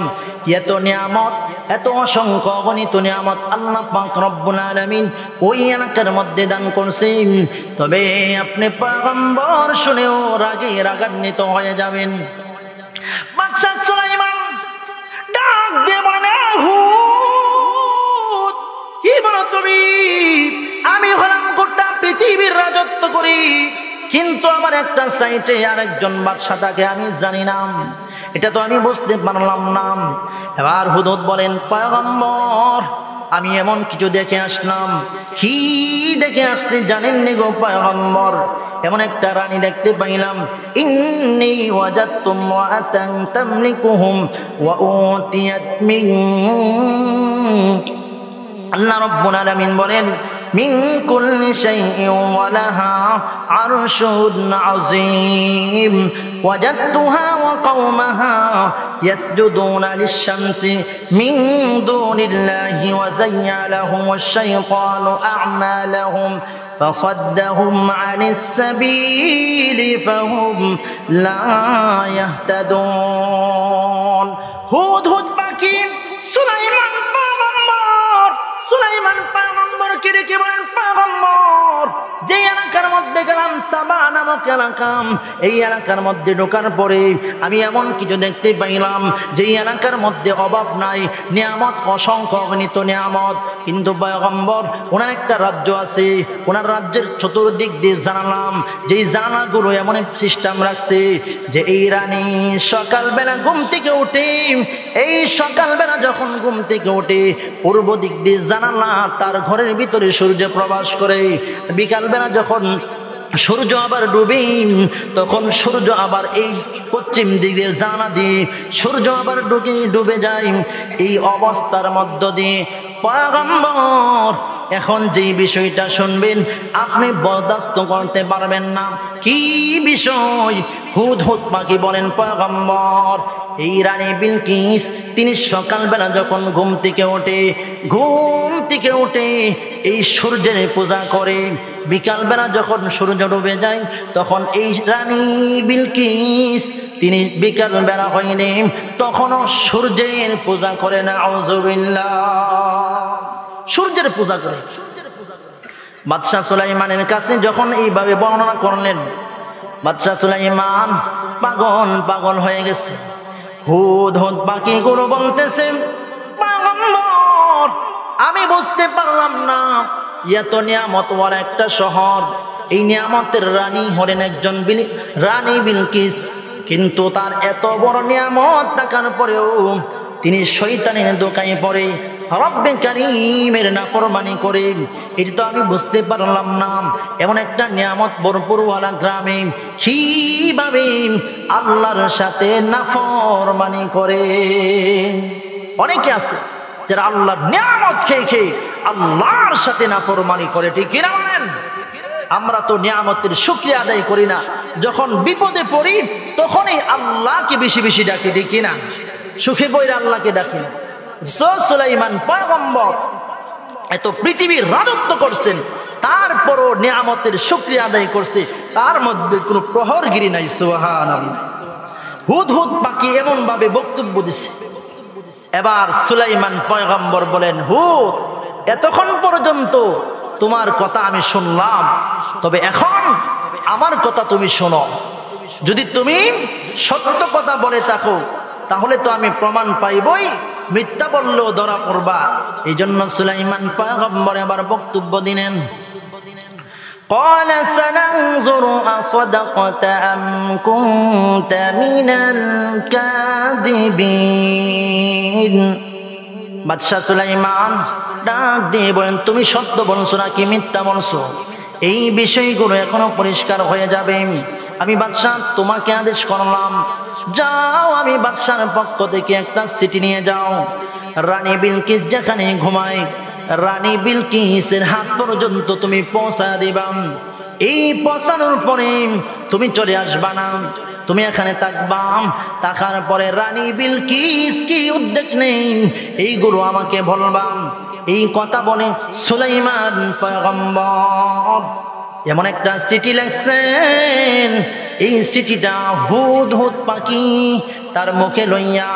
এত নিয়ামত, এত অসংখ্য অগণিত নিয়ামত আল্লাহ পাক রব্বুল আলামিন ওই এলাকার মধ্যে দান করছেন। তবে আপনি পয়গম্বর শুনেও রাগান্বিত হয়ে যাবেন। বাদশা সুলাইমান ডাক দিয়ে বলে, হুদ কি বলো তুমি? আমি হলাম গোটা পৃথিবীর রাজত্ব করি, কিন্তু আমার একটা সাইটে আরেকজন বাদশা তাকে আমি জানি না, এটা তো আমি বুঝতে পারলাম না। এবার হুদুদ বলেন, পয়গম্বর আমি এমন কিছু দেখে আসলাম। কি দেখে আসছি জানেননি গো পয়গম্বর? এমন একটা রানী দেখতে পাইলাম। ইন্নী ওয়াজাদতু ইমরাআতান তামলিকুহুম ওয়া উতিয়াত মিন, আল্লাহ রাব্বুল আলামিন বলেন, মিন কুল্লি শাইইন ওয়া লাহা আরশুন আযীম ওয়াজাদতুহা ওয়া কওমাহা ইয়াসজুদুনা লিশ-শামসি মিন দুনিল্লাহি ওয়া যায়্যানা লাহুমুশ শাইতানু আ'মালাহুম فصدهم عن السبيل فهم لا يهتدون। হুদ পাখি সুলাইমান পয়গম্বর, সুলাইমান পয়গম্বরকে ডেকে বলেন, পয়গম্বর যে এলাকার মধ্যে গেলাম সাবা নামক এলাকা, এই এলাকার মধ্যে ঢোকার পরে আমি এমন কিছু দেখতে পাইলাম যে এলাকার মধ্যে অভাব নাই, নিয়ামত অসংখ্য অগণিত নিয়ামত। কিন্তু পয়গম্বর ওনার একটা রাজ্য আছে, ওনার রাজ্যের চতুর্দিক দিয়ে জানালাম, যেই জানালাগুলো এমন সিস্টেম রাখছে যে এই রানী সকালবেলা ঘুম থেকে উঠে, এই সকালবেলা যখন ঘুম থেকে উঠে পূর্ব দিক দিয়ে জানালা, তার ঘরের ভিতরে সূর্য প্রবেশ করে। বিকালবেলা যখন সূর্য আবার ডুবে, তখন সূর্য আবার এই পশ্চিম দিকের জানালা দিয়ে সূর্য আবার ডুবে যায়। এই অবস্থার মধ্য দিয়ে পয়গম্বর এখন যেই বিষয়টা শুনবেন আপনি বরদাস্ত করতে পারবেন না। কি বিষয়? হুদ পাখি বলেন, পয়গম্বর এই রানী বিলকিস তিনি সকালবেলা যখন ঘুম থেকে ওঠে এই সূর্যের পূজা করে, বিকালবেলা যখন সূর্য ডুবে যায় তখন এই রানী বিলকিস তিনি বিকালবেলা হয়নি তখনও সূর্যের পূজা করে না। আউযুবিল্লাহ, সূর্যের পূজা করে। বাদশা সুলাইমানের কাছে যখন এইভাবে বর্ণনা করলেন, বাদশা সুলাইমান পাগল হয়ে গেছে। হুদ পাখি গুলো বলতেছে, পয়গম্বর আমি বুঝতে পারলাম না, এত নিয়ামত ওয়ালা একটা শহর, এই নিয়ামতের রানী হলেন একজন রানী বিলকিস। কিন্তু তার এত বড় নিয়ামত থাকার পরেও তিনি শয়তানের দোকানে পড়ে রব্বে কারীমের নাফরমানি করে। এটা তো আমি বুঝতে পারলাম না, এমন একটা নিয়ামত ভরপুরওয়ালা গ্রামে কিভাবে আল্লাহর সাথে নাফরমানি করে। অনেকে আছে যারা আল্লাহর নিয়ামত খেয়ে খেয়ে আল্লাহর সাথে নাফরমানি করে, ঠিক কিনা বলেন? আমরা তো নিয়ামতের শুকরিয়া আদায় করি না, যখন বিপদে পড়ি তখনই আল্লাহকে বেশি বেশি ডাকি, ঠিক কিনা? সুখে পড়ে আল্লাহকে ডাকি না। সুলাইমান পয়গম্বর এত পৃথিবীর রাজত্ব করছেন, তারপরও নিয়ামতের শুকরিয়া আদায় করছে, তার মধ্যে কোনো প্রহরগিরি নাই। সুবহানাল্লাহ। হুদহুদ পাখি এমন ভাবে বক্তব্য দিছে। এবার সুলাইমান পয়গম্বর বলেন, হুদ, এতক্ষণ পর্যন্ত তোমার কথা আমি শুনলাম, তবে এখন আমার কথা তুমি শোনো। যদি তুমি সত্য কথা বলে থাকো তাহলে তো আমি প্রমাণ পাইবই, মিথ্যা বললেও ধরা পড়বা। এই জন্য সুলাইমান পয়গম্বর এবার বক্তব্য দিলেন। قال سننظر أصدقت أم كنت من الكاذبين। বাদশাহ সুলাইমান ডাক দিয়ে বলেন, তুমি সত্য বলছো নাকি মিথ্যা বলছো, এই বিষয়গুলো এখনো পরিষ্কার হয়ে যাবে। আমি বাদশাহ তোমাকে আদেশ করলাম, যাও, আমি বাদশার পক্ষ থেকে একটা চিঠি নিয়ে যাও। রানী বিলকিস যেখানে ঘুমায়, রানী বিলকিসের হাত পর্যন্ত তুমি পৌঁছা দিবা। এই পৌঁছানোর পরে তুমি চলে আসবা না, তুমি এখানে থাকবা। থাকার পরে রানী বিলকিস কি উদ্যোগ নেই এইগুলো আমাকে বলবা। এই কথা বলে সুলাইমান পয়গম্বর এমন একটা চিঠি লিখছেন, এই চিঠিটা হুদহুদ পাখি তার মুখে লইয়া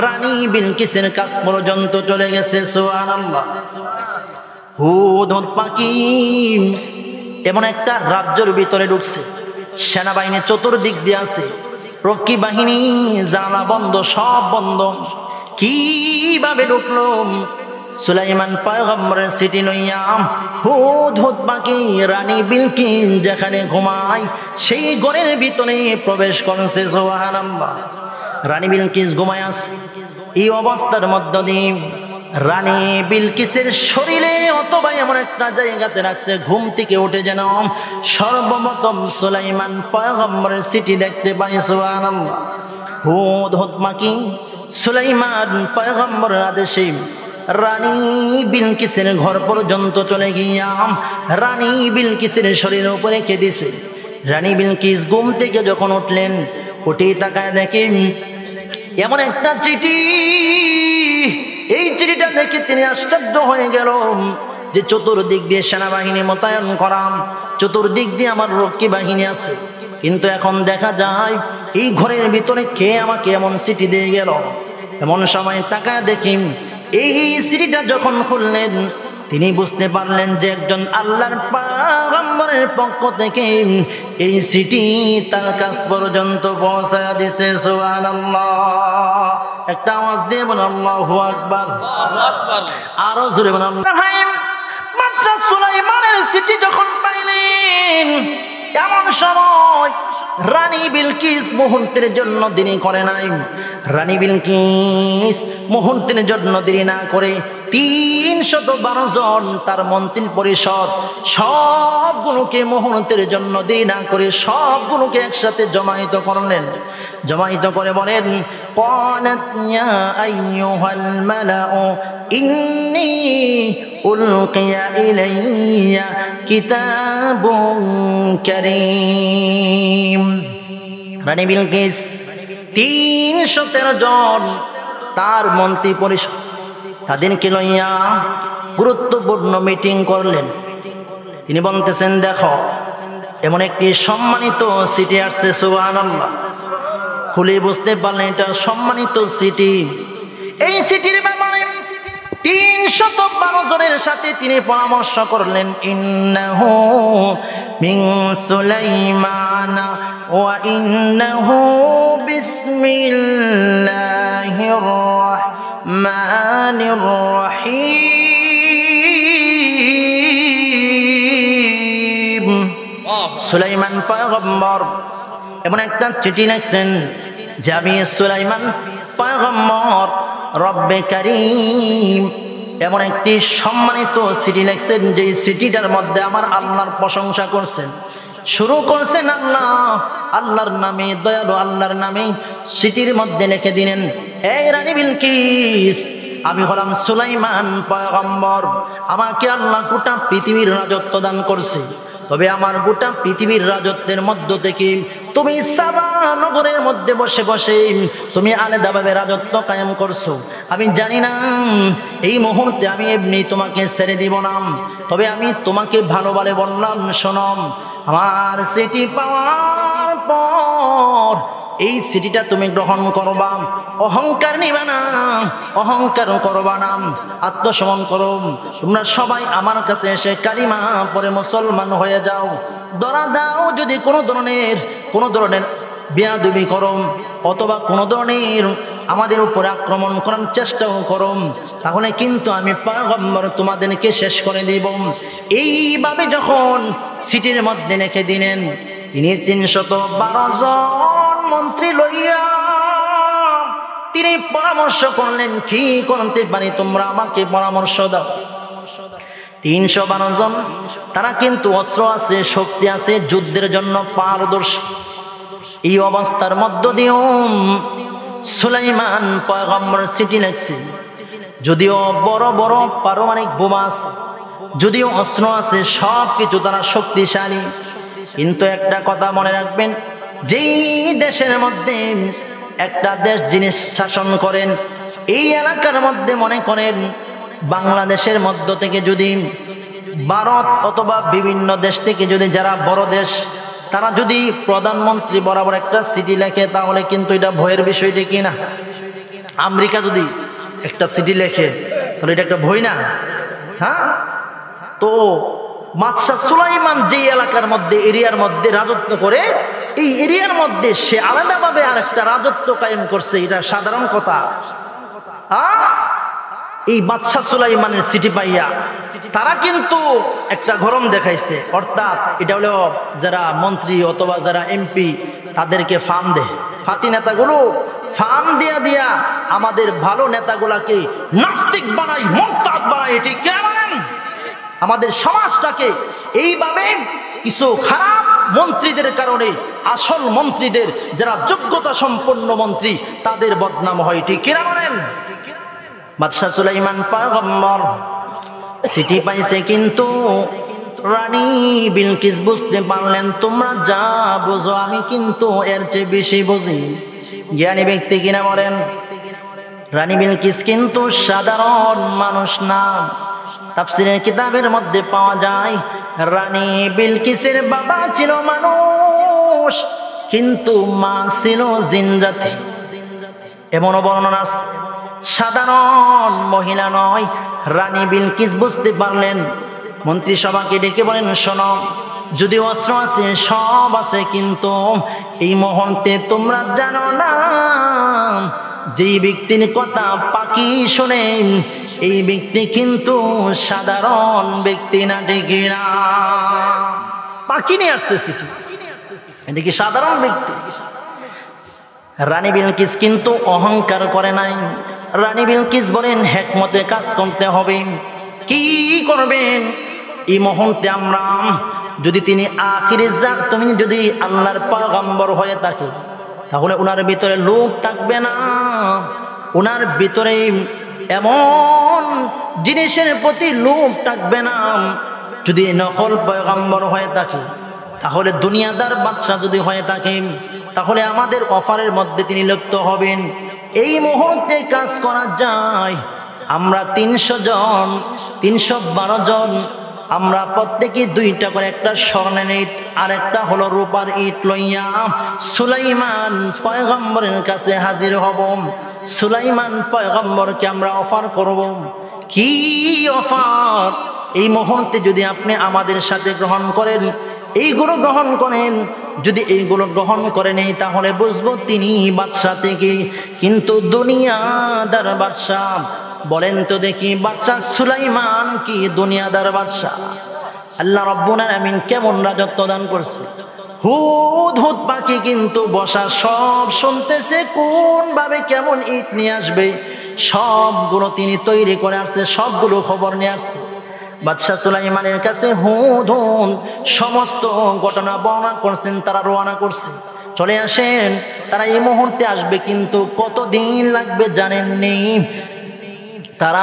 রানী বিলকিসের কাছ পর্যন্ত চলে গেছে। সুবহানাল্লাহ। হুদহুদ পাখি এমন একটা রাজ্যের ভিতরে ঢুকছে, সেনাবাহিনী চতুর্দিক দিয়ে আছে, রক্ষী বাহিনী জানালা বন্ধ, সব বন্ধ। কিভাবে ঢুকলো? সুলাইমান পয়গম্বরের চিঠি লইয়া হুদহুদ পাখি রানী বিলকিস যেখানে ঘুমায় সেই ঘরের ভিতরে প্রবেশ করেছে। সুবহানাল্লাহ। রানী বিলকিস ঘুমায় আছে। এই অবস্থার মধ্য দিয়ে রানী বিলকিসের শরীরে অথবা এমন একটা জায়গাতে রাখছে, ঘুম থেকে উঠে যেন সর্বপ্রথম সুলাইমান পয়গম্বরের চিঠি দেখতে পাই। সুবহানাল্লাহ। হুদহুদ পাখি সুলাইমান পয়গম্বরের আদেশে রানী বিলকিসের ঘর পর্যন্ত চলে গিয়া রানী বিলকিসের শরীরের উপরে রেখে দিছে। রানী বিলকিস ঘুম থেকে যখন উঠলেন, উঠে তাকায় দেখেন এমন একটা চিঠি। এই চিঠিটা দেখে তিনি আশ্চর্য হয়ে গেল যে চতুর্দিক দিয়ে সেনাবাহিনী মোতায়েন করা, চতুর্দিক দিয়ে আমার রক্ষী বাহিনী আছে, কিন্তু এখন দেখা যায় এই ঘরের ভিতরে কে আমাকে এমন চিঠি দিয়ে গেল। এমন সময় তাকায় দেখি এই চিঠিটা যখন খুললেন তিনি বুঝতে পারলেন যে একজন আল্লাহর পয়গম্বরের পক্ষ থেকে এই চিঠি তার কাছ পর্যন্ত পৌঁছায় দিয়েছে। সুবহানাল্লাহ। একটা আওয়াজ দিয়ে বলুন আল্লাহু আকবার। আরো জোরে বলুন। বাদশা সুলাইমানের চিঠি যখন পাইলেন, এমন সময় রানী বিলকিস মুহূর্তের জন্য দেরি করে নাই। রানী বিলকিস মুহূর্তের জন্য দেরি না করে 312 জন তার মন্ত্রী পরিষদ সবগুলোকে মুহূর্তের জন্য দেরি না করে সবগুলোকে একসাথে জমায়েত করলেন। জমায়েত করে বলেন, ক্বালাত ইয়া আইয়ুহাল মালাউ ইন্নী উলকিয়া ইলাইয়া কিতাবুন কারীম। রানী বিলকিস 313 জন তার মন্ত্রী পরিষদ তাদেরকে লইয়া গুরুত্বপূর্ণ মিটিং করলেন। তিনি বলতেছেন, দেখো এমন একটি সম্মানিত সিটি আসছে। সুবহানাল্লাহ। খুলে বুঝতে পারলেন এটা সম্মানিত সিটি। এই সিটির ব্যাপারে 312 জনের সাথে তিনি পরামর্শ করলেন। ইন্নাহু মিন সুলাইমানা ওয়া ইন্নাহু বিসমিল্লাহির রাহমানির রহিম। সুলাইমান পয়গম্বর এমন একটা চিঠি লিখছেন যে আমি সুলাইমান পয়গম্বর রব্বে কারীম এমন একটি সম্মানিত চিঠি লিখছেন যে চিঠিটার মধ্যে আমার আল্লাহর প্রশংসা করছেন, শুরু করছেন আল্লাহর নামে, দয়ালু আল্লাহর নামে। চিঠির মধ্যে লিখে দিলেন, এই রানী বিলকিস, আমি হলাম সুলাইমান পয়গম্বর, আমাকে আল্লাহ গোটা পৃথিবীর রাজত্ব দান করছে, তবে আমার গোটা পৃথিবীর রাজত্বের মধ্য থেকে তুমি সাবা নগরের মধ্যে বসে বসে তুমি আলাদাভাবে রাজত্ব কায়েম করছো। আমি জানি না এই মুহূর্তে আমি এমনি তোমাকে ছেড়ে দিব না, তবে আমি তোমাকে ভালো বলে বললাম, শোনম, আমার চিঠি পাওয়ার পর এই চিঠিটা তুমি গ্রহণ করবা, অহংকার নিবা না, অহংকার করবা না, আত্মসমন করো। তোমরা সবাই আমার কাছে এসে কালিমা পরে মুসলমান হয়ে যাও। ধরা দাও যদি কোনো ধরনের বেয়াদবি করো অথবা কোনো ধরনের আমাদের উপরে আক্রমণ করার চেষ্টাও করো, তাহলে কিন্তু আমি পয়গম্বর তোমাদেরকে শেষ করে দেব। এইভাবে যখন সিটির মধ্যে লিখে দিলেন, তিনি 312 জন মন্ত্রী লইয়া তিনি পরামর্শ করলেন, কি করতে পারি তোমরা আমাকে পরামর্শ দাও। 312 জন, তারা কিন্তু অস্ত্র আছে, শক্তি আছে, যুদ্ধের জন্য পারদর্শী। এই অবস্থার মধ্য দিয়েও সুলাইমান পয়গম্বর চিঠি লিখছে, যদিও বড় বড় পারমাণবিক বোমা আছে, যদিও অস্ত্র আছে, সব কিছু তারা শক্তিশালী, কিন্তু একটা কথা মনে রাখবেন, যেই দেশের মধ্যে একটা দেশ যিনি শাসন করেন, এই এলাকার মধ্যে মনে করেন বাংলাদেশের মধ্য থেকে যদি ভারত অথবা বিভিন্ন দেশ থেকে যদি যারা বড় দেশ তারা যদি প্রধানমন্ত্রী বরাবর একটা চিঠি লেখে, তাহলে কিন্তু এটা ভয়ের বিষয়টি কি না? আমেরিকা যদি একটা চিঠি লেখে তাহলে এটা একটা ভয় না? হ্যাঁ, তো বাদশা সুলাইমান যে এলাকার মধ্যে এরিয়ার মধ্যে রাজত্ব করে, এই এরিয়ার মধ্যে সে আলাদাভাবে আর একটা রাজত্ব কায়েম করছে, এটা সাধারণ কথা। এই বাদশা সুলাইমানের চিঠি পাইয়া তারা কিন্তু একটা গরম দেখাইছে, অর্থাৎ এটা হলো যারা মন্ত্রী অথবা যারা এমপি তাদেরকে ফার্ম দেয়, ফাতি নেতাগুলো ফার্ম দিয়া আমাদের ভালো নেতাগুলাকে নাস্তিক বানাই, মুরতাদ বানাই। এটি কে বলেন? আমাদের সমাজটাকে এইভাবে কিছু খারাপ মন্ত্রীদের কারণে আসল মন্ত্রীদের যারা যোগ্যতা সম্পন্ন মন্ত্রী তাদের বদনাম হয়, ঠিক কিনা বলেন? বাদশা সুলাইমান পয়গম্বর চিঠি পাইছে, কিন্তু রানী বিলকিস বুঝতে পারলেন, তোমরা যা বুঝো আমি কিন্তু এর চেয়ে বেশি বুঝি। জ্ঞানী ব্যক্তি কিনা বলেন? রানী বিলকিস কিন্তু সাধারণ মানুষ না। তাফসীরের কিতাবের মধ্যে পাওয়া যায় রানী বিলকিসের বাবা ছিল মানুষ, কিন্তু মা ছিল জিনজাতি। এমনও বর্ণনা আছে, সাধারণ মহিলা নয়। রানী বিলকিস বুঝতে পারলেন, মন্ত্রিসভাকে ডেকে বলেন, শোনো, যদি অস্ত্র আছে সব আছে, কিন্তু এই মুহূর্তে তোমরা জানো না যেই ব্যক্তির কথা পাখি শোনেন এই ব্যক্তি কিন্তু সাধারণ ব্যক্তি না, ঠিক না? পাখি নিয়ে আসছে চিঠি, এটা কি সাধারণ ব্যক্তি? রানী বিলকিস কিন্তু অহংকার করে নাই। রানী বিলকিস বলেন, হিকমতে কাজ করতে হবে। কি করবেন? এই মুহূর্তে আমরা যদি তিনি আখিরে জাত, তুমি যদি আল্লাহর পয়গম্বর হয়ে থাকে, তাহলে ওনার ভিতরে লোভ থাকবে না, ওনার ভিতরে এমন জিনিসের প্রতি লোভ থাকবে না। যদি নকল পয়গম্বর হয়ে থাকে, তাহলে দুনিয়াদার বাদশা যদি হয়ে থাকে, তাহলে আমাদের অফারের মধ্যে তিনি লিপ্ত হবেন। এই মুহূর্তে কাজ করা যায়। আমরা 300 জন, 312 জন, আমরা প্রত্যেকে 2টা করে একটা স্বর্ণের ইট আর একটা হলো রূপার ইট লইয়া সুলাইমান পয়গম্বরের কাছে হাজির হব। সুলাইমান পয়গম্বরকে আমরা অফার করব। কি অফার? এই মুহূর্তে যদি আপনি আমাদের সাথে গ্রহণ করেন, এইগুলো গ্রহণ করেন, যদি এইগুলো গ্রহণ করে নেই, তাহলে বুঝবো তিনি বাদশা থেকে কিন্তু দুনিয়াদার বাদশা। বলেন তো দেখি, বাদশা সুলাইমান কি দুনিয়াদার বাদশা? আল্লাহ রাব্বুল আলামিন কেমন রাজত্ব দান করছে? হুদহুদ পাখি কিন্তু বসা সব শুনতেছে, কোন ভাবে কেমন ইট নিয়ে আসবে সবগুলো তিনি তৈরি করে আসছে, সবগুলো খবর নিয়ে আসছে বাদশাহ সুলাইমানের কাছে। হুদহুদ সমস্ত ঘটনা বর্ণনা করছেন, তারা রওনা করছে, চলে আসেন, তারা এই মুহূর্তে আসবে, কিন্তু কতদিন লাগবে জানেননি। তারা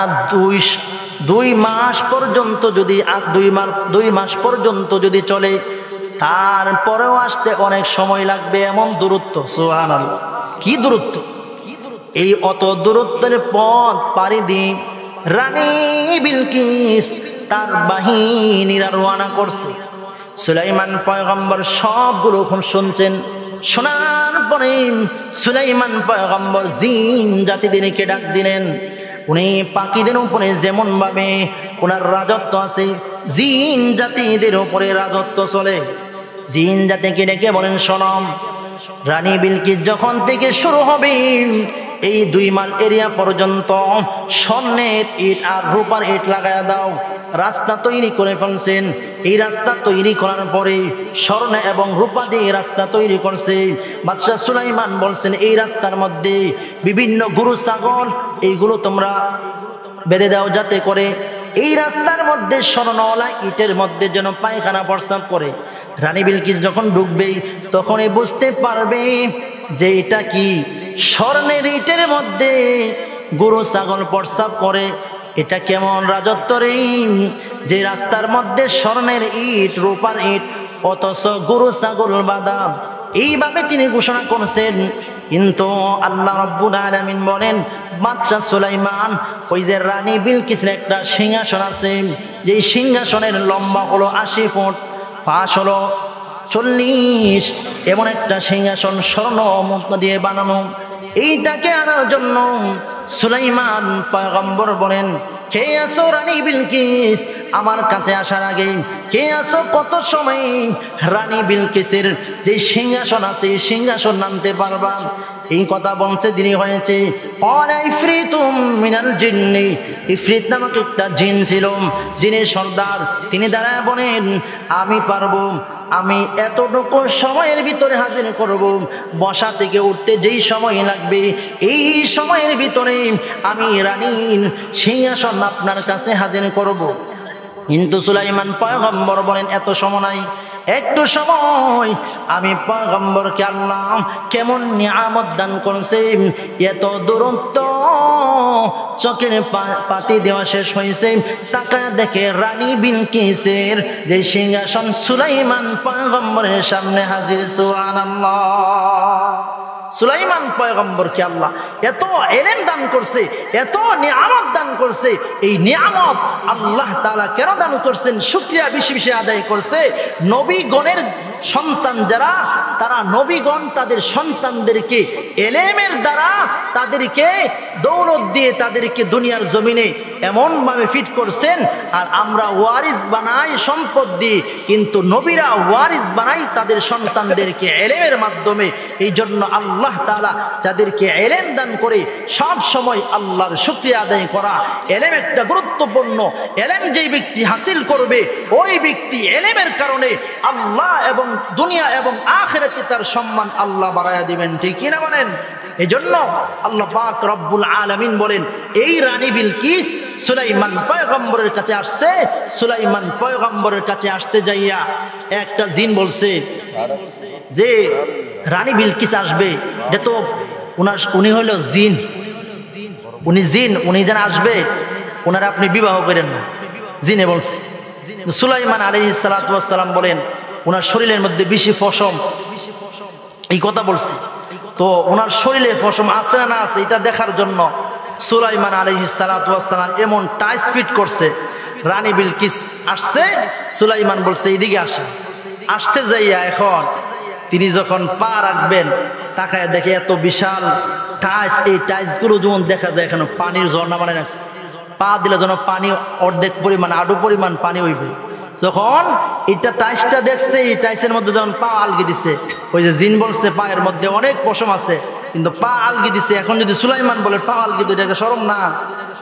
দুই মাস পর্যন্ত যদি 2 মাস পর্যন্ত যদি চলে, তারপরেও আসতে অনেক সময় লাগবে, এমন দূরত্ব। সুবহানাল্লাহ, কি দূরত্ব! এই অত দূরত্বের পথ পাড়ি দিয়ে রানী বিলকিস তার বাহিনীরা রওনা করছে। সুলাইমান পয়গম্বর সবগুলো শুনছেন। শোনার পরে সুলাইমান পয়গম্বর জিন জাতিদেরকে ডাক দিলেন। উনি পাখিদের উপরে যেমন ভাবে ওনার রাজত্ব আছে, জিন জাতিদের উপরে রাজত্ব চলে। জিন জাতিকে ডেকে বলেন, শোনম, রানী বিলকিস যখন থেকে শুরু হবে এই 2 মাইল এরিয়া পর্যন্ত স্বর্ণের ইট আর রূপার ইট লাগায়া দাও। রাস্তা তৈরি করে ফেলছেন। এই রাস্তা তৈরি করার পরে স্বর্ণ এবং রূপা দিয়ে রাস্তা তৈরি করছে। বাদশাহ সুলাইমান বলছেন, এই রাস্তার মধ্যে বিভিন্ন গরু ছাগল এইগুলো তোমরা বেঁধে দাও, যাতে করে এই রাস্তার মধ্যে স্বর্ণওয়ালা ইটের মধ্যে যেন পায়খানা প্রস্রাব করে। রানী বিলকিস যখন ঢুকবে তখনই বুঝতে পারবে যে এটা কি স্বর্ণের ইটের মধ্যে গরু ছাগল প্রস্রাব করে। এটা কেমন রাজত্ব রে, যে রাস্তার মধ্যে স্বর্ণের ইট রূপার ইট অথচ গরু ছাগল বাঁধা। এইভাবে তিনি ঘোষণা করছেন। কিন্তু আল্লাহ রাব্বুল আলামিন বলেন, বাদশা সুলাইমান ওই যে রানী বিলকিসের একটা সিংহাসন আছে, যেই সিংহাসনের লম্বা হলো 80 ফুট, ফাঁস হলো 40, এমন একটা সিংহাসন স্বর্ণ মুক্তা দিয়ে বানানো। এইটাকে আনার জন্য সুলাইমান পয়গম্বর বলেন, কে আছো রানী বিলকিস? আমার কাছে আসার আগে কে আছো? কত সময় রানী বিলকিসের যে সিংহাসন আছে এই সিংহাসন নামতে পারবা? এই কথা বলছে দেরি হয়েছে। ইফরিতুম মিনাল জিন্নি, ইফরিত নামক একটা জিন ছিল, জিনের সর্দার। তিনি দাঁড়ায় বলেন, আমি পারবো, আমি এতটুকু সময়ের ভিতরে হাজির করব। বসা থেকে উঠতে যেই সময় লাগবে এই সময়ের ভিতরে আমি রানীর সিংহাসন আপনার কাছে হাজির করব। কিন্তু সুলাইমান পয়গম্বর বলেন, এত সময় নাই, একটু সময়। আমি পয়গম্বরকে আল্লাহ কেমন নিয়ামত দান করেছে, এত দূরত্ব চোখের পাতি দেওয়া শেষ হয়েছে। তাকায় দেখে রানী বিলকিসের যে সিংহাসন সুলাইমান পয়গম্বরের সামনে হাজির। সুবহানাল্লাহ, সুলাইমান পয়গম্বরকে আল্লাহ এত ইলম দান করছে, এত নিয়ামত দান করছে। এই নিয়ামত আল্লাহ তাআলা কেন দান করছেন? শুকরিয়া বেশি বেশি আদায় করছে। নবীগণের সন্তান যারা, তারা নবীগণ তাদের সন্তানদেরকে ইলমের দ্বারা তাদেরকে দৌলত দিয়ে তাদেরকে দুনিয়ার জমিনে এমনভাবে ফিট করছেন। আর আমরা ওয়ারিস বানাই সম্পদ দিয়ে, কিন্তু নবীরা ওয়ারিস বানাই তাদের সন্তানদেরকে ইলমের মাধ্যমে। এই জন্য আল্লাহ তাআলা যাদেরকে ইলম দান করে সব সময় আল্লাহর শুকরিয়া আদায় করা। ইলম একটা গুরুত্বপূর্ণ। ইলম যেই ব্যক্তি হাসিল করবে ওই ব্যক্তি ইলমের কারণে আল্লাহ এবং দুনিয়া এবং আখিরাতে তার সম্মান আল্লাহ বাড়ায়া দিবেন। ঠিক কি না বলেন? এই জন্য আল্লাহ পাক রব্বুল আলামিন বলেন, এই রানী বিলকিস সুলাইমান পয়গম্বরের কাছে আসছে। সুলাইমান পয়গম্বরের কাছে আসতে যাইয়া একটা জিন বলছে যে রানী বিলকিস আসবে, এটা তো উনি হলো জিন, উনি জিন, উনি যেন আসবে, ওনারা আপনি বিবাহ করেন না। জিনে বলছে। সুলাইমান আলাইহিস সালাতু ওয়াস সালাম বলেন, ওনার শরীরের মধ্যে বেশি পশম, এই কথা বলছে। তো ওনার শরীরে পশম আছে না আছে এটা দেখার জন্য সুলাইমান আলাইহিস সালাতু ওয়াস সালাম এমন টাইট ফিট করছে। রানী বিলকিস আসছে, সুলাইমান বলছে এইদিকে আসে। আসতে যাইয়া এখন তিনি যখন পা রাখবেন তাকায় দেখে এত বিশাল টাইস, এই টাইসগুলো যেমন দেখা যায় এখানে পানির ঝর্ণা বানায় রাখছে। পা দিলে যেন পানি অর্ধেক পরিমাণ, আডু পরিমাণ পানি হইবে। যখন এটা টাইসটা দেখছে, এই টাইসের মধ্যে যখন পা আলগি দিছে, ওই যে জিন বলছে পায়ের মধ্যে অনেক পশম আছে কিন্তু পা আলগি দিছে। এখন যদি সুলাইমান বলে পা আলগি দিতে, এটা শরম না?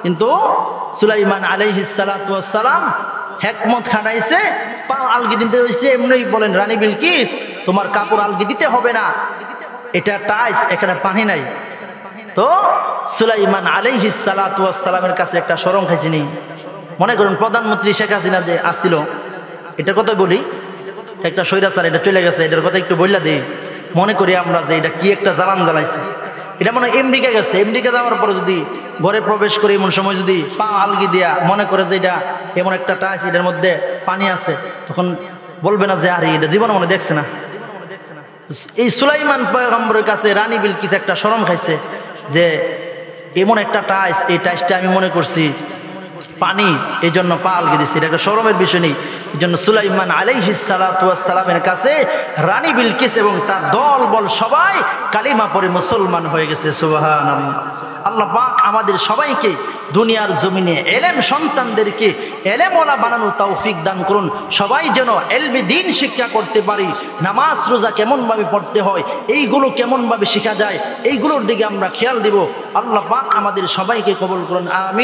কিন্তু সুলাইমান আলাইহিস সালাতু ওয়াস সালাম হিকমত খাটাইছে, পা আলগি দিতে হইছে। এমনি বলেন রানী বিলকিস তোমার কাপড় আলগি দিতে হবে না, এটা টাইস, এখানে পানি নাই। তো সুলাইমান আলাইহিস সালাতু ওয়াস সালামের কাছে একটা শরম খাইছিনি। মনে করুন প্রধানমন্ত্রী শেখ হাসিনা যে আসছিল, এটার কথা বলি, একটা স্বৈরাচার, এটা চলে গেছে, এটার কথা একটু বললা দিই। মনে করি আমরা যে এটা কি একটা জ্বালান জ্বালাইছে, এটা মনে হয় আমেরিকা গেছে, আমেরিকা যাওয়ার পরে যদি ঘরে প্রবেশ করে এমন সময় যদি পা আলগি দিয়া মনে করে যে এটা এমন একটা টাইস, এটার মধ্যে পানি আছে, তখন বলবে না যে আরে এটা জীবনে মনে দেখছে না। এই সুলাইমান পয়গম্বরের কাছে রানী বিলকিস একটা শরম খাইছে যে এমন একটা টাইস, এই টাইসটা আমি মনে করছি পানি, এই জন্য পা আলগি দিচ্ছি, এটা একটা শরমের বিষয় নেই। এই জন্য সুলাইমান আলাইহিস সালাতু ওয়াস সালামের কাছে রানী বিলকিস এবং তার দল বল সবাই কালিমা পড়ে মুসলমান হয়ে গেছে। সুবহানাল্লাহ। আল্লাহ পাক আমাদের সবাইকে দুনিয়ার জমিনে এলেম সন্তানদেরকে এলেমওয়ালা বানানোর তৌফিক দান করুন। সবাই যেন এলমে দ্বীন শিক্ষা করতে পারি। নামাজ রোজা কেমনভাবে পড়তে হয়, এইগুলো কেমনভাবে শেখা যায়, এইগুলোর দিকে আমরা খেয়াল দিব। আল্লাহ পাক আমাদের সবাইকে কবুল করুন, আমিন।